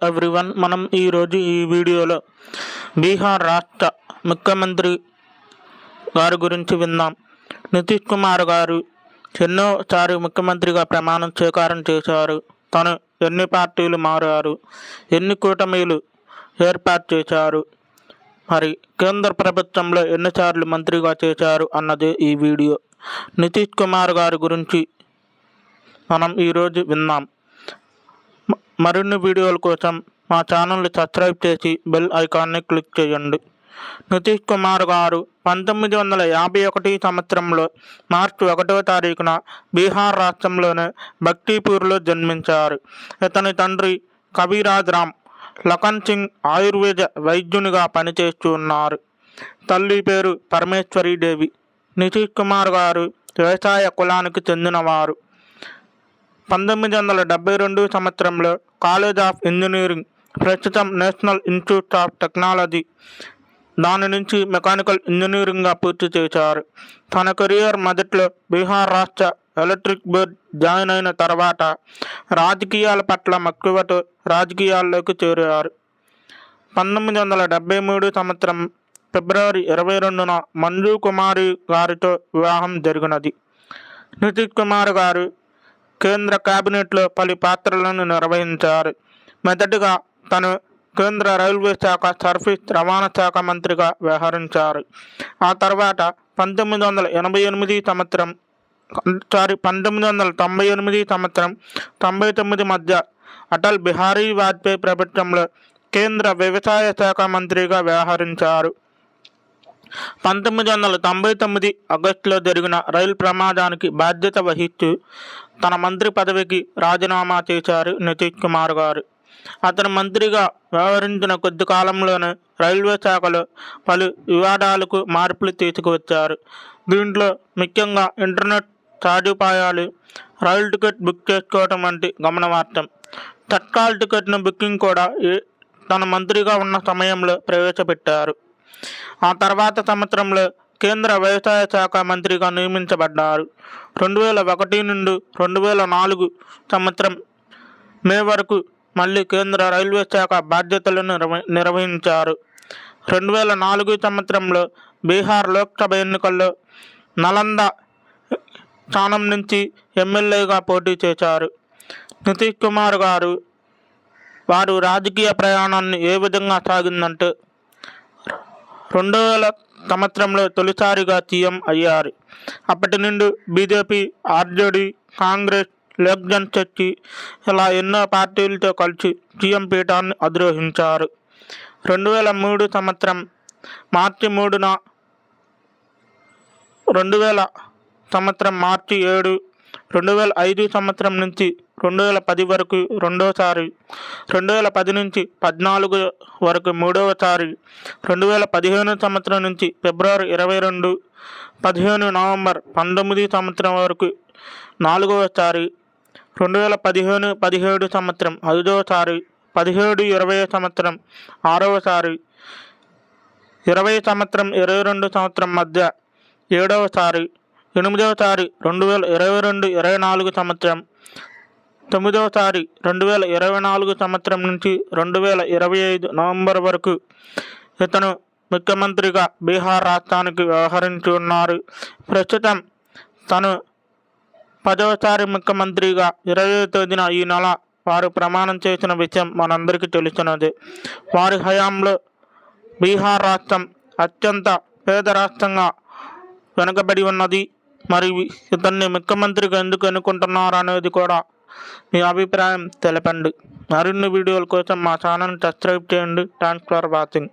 Everyone, మనం ఈరోజు ఈ వీడియోలో బీహార్ రాష్ట్ర ముఖ్యమంత్రి గారి గురించి విందాం. నితీష్ కుమార్ గారు ఎన్నోసారి ముఖ్యమంత్రిగా ప్రమాణం స్వీకారం చేశారు. తను ఎన్ని పార్టీలు మారారు, ఎన్ని కూటమిలు ఏర్పాటు చేశారు, మరి కేంద్ర ప్రభుత్వంలో ఎన్నిసార్లు మంత్రిగా చేశారు అన్నదే ఈ వీడియో. నితీష్ కుమార్ గారి గురించి మనం ఈరోజు విందాం. మరిన్ని వీడియోల కోసం మా ఛానల్ని సబ్స్క్రైబ్ చేసి బెల్ ఐకాన్ని క్లిక్ చేయండి. నితీష్ కుమార్ గారు 1951 సంవత్సరంలో మార్చి 1వ తారీఖున బీహార్ రాష్ట్రంలోని బక్తీపూర్లో జన్మించారు. ఇతని తండ్రి కవిరాజ్ రామ్ లఖన్ సింగ్ ఆయుర్వేద వైద్యునిగా పనిచేస్తూ ఉన్నారు. తల్లి పేరు పరమేశ్వరి దేవి. నితీష్ కుమార్ గారు వ్యవసాయ కులానికి చెందినవారు. 1972 సంవత్సరంలో కాలేజ్ ఆఫ్ ఇంజనీరింగ్, ప్రస్తుతం నేషనల్ ఇన్స్టిట్యూట్ ఆఫ్ టెక్నాలజీ, దాని నుంచి మెకానికల్ ఇంజనీరింగ్గా పూర్తి చేశారు. తన కెరియర్ మొదట్లో బీహార్ రాష్ట్ర ఎలక్ట్రిక్ బోర్డ్ జాయిన్ అయిన తర్వాత రాజకీయాల పట్ల మక్కువతో రాజకీయాల్లోకి చేరారు. 1973 సంవత్సరం ఫిబ్రవరి 22న మంజు కుమారి గారితో వివాహం జరిగినది. నితీష్ కుమార్ గారు కేంద్ర కేబినెట్లో పలు పాత్రలను నిర్వహించారు. మొదటిగా తను కేంద్ర రైల్వే శాఖ సర్వీస్ రవాణా శాఖ మంత్రిగా వ్యవహరించారు. ఆ తర్వాత 1998 సంవత్సరం 1998 సంవత్సరం 99 మధ్య అటల్ బిహారీ వాజ్పేయి ప్రభుత్వంలో కేంద్ర వ్యవసాయ శాఖ మంత్రిగా వ్యవహరించారు. 1999 ఆగస్టులో జరిగిన రైలు ప్రమాదానికి బాధ్యత వహిస్తూ తన మంత్రి పదవికి రాజీనామా చేశారు నితీష్ కుమార్ గారు. అతను మంత్రిగా వ్యవహరించిన కొద్ది కాలంలోనే రైల్వే శాఖలో పలు వివాదాలకు మార్పులు తీసుకువచ్చారు. దీంట్లో ముఖ్యంగా ఇంటర్నెట్ సదుపాయాలు, రైలు టికెట్ బుక్ చేసుకోవడం వంటి గమనార్హం. తత్కాల్ టికెట్ను బుకింగ్ కూడా తన మంత్రిగా ఉన్న సమయంలో ప్రవేశపెట్టారు. ఆ తర్వాత సంవత్సరంలో కేంద్ర వ్యవసాయ శాఖ మంత్రిగా నియమించబడ్డారు. 2001 నుండి 2004 సంవత్సరం మే వరకు మళ్ళీ కేంద్ర రైల్వే శాఖ బాధ్యతలను నిర్వహించారు. 2004 సంవత్సరంలో బీహార్ లోక్సభ ఎన్నికల్లో నలంద స్థానం నుంచి ఎమ్మెల్యేగా పోటీ చేశారు. నితీష్ కుమార్ గారు వారు రాజకీయ ప్రయాణాన్ని ఏ విధంగా సాగిందంటే 2000 సంవత్సరంలో తొలిసారిగా సీఎం అయ్యారు. అప్పటి నుండి బీజేపీ, ఆర్జేడీ, కాంగ్రెస్, లోక్ జనశక్తి ఇలా ఎన్నో పార్టీలతో కలిసి సీఎం పీఠాన్ని అధిరోహించారు. 2003 సంవత్సరం మార్చి 3న 2000 సంవత్సరం మార్చి 7, 2005 సంవత్సరం నుంచి 2010 వరకు రెండోసారి, 2010 నుంచి 2014 వరకు మూడవసారి, 2015 సంవత్సరం నుంచి ఫిబ్రవరి 22, 15 నవంబర్ 19 సంవత్సరం వరకు నాలుగవసారి, 2015-17 సంవత్సరం ఐదవసారి, 17-20 సంవత్సరం ఆరవసారి, 20 సంవత్సరం 22 సంవత్సరం మధ్య ఏడవసారి, 8వసారి 2022-24 సంవత్సరం, 9వసారి 2024 సంవత్సరం నుంచి 2025 నవంబర్ వరకు ఇతను ముఖ్యమంత్రిగా బీహార్ రాష్ట్రానికి వ్యవహరించి ఉన్నారు. ప్రస్తుతం తను 10వసారి ముఖ్యమంత్రిగా 20వ తేదీన ఈ నెల వారు ప్రమాణం చేసిన విషయం మనందరికీ తెలిసినదే. వారి హయాంలో బీహార్ రాష్ట్రం అత్యంత పేద రాష్ట్రంగా వెనుకబడి ఉన్నది. మరి ఇతన్ని ముఖ్యమంత్రిగా ఎందుకు ఎన్నుకుంటున్నారు అనేది కూడా మీ అభిప్రాయం తెలపండి. మరిన్ని వీడియోల కోసం మా ఛానల్ని సబ్స్క్రైబ్ చేయండి. Thanks for watching.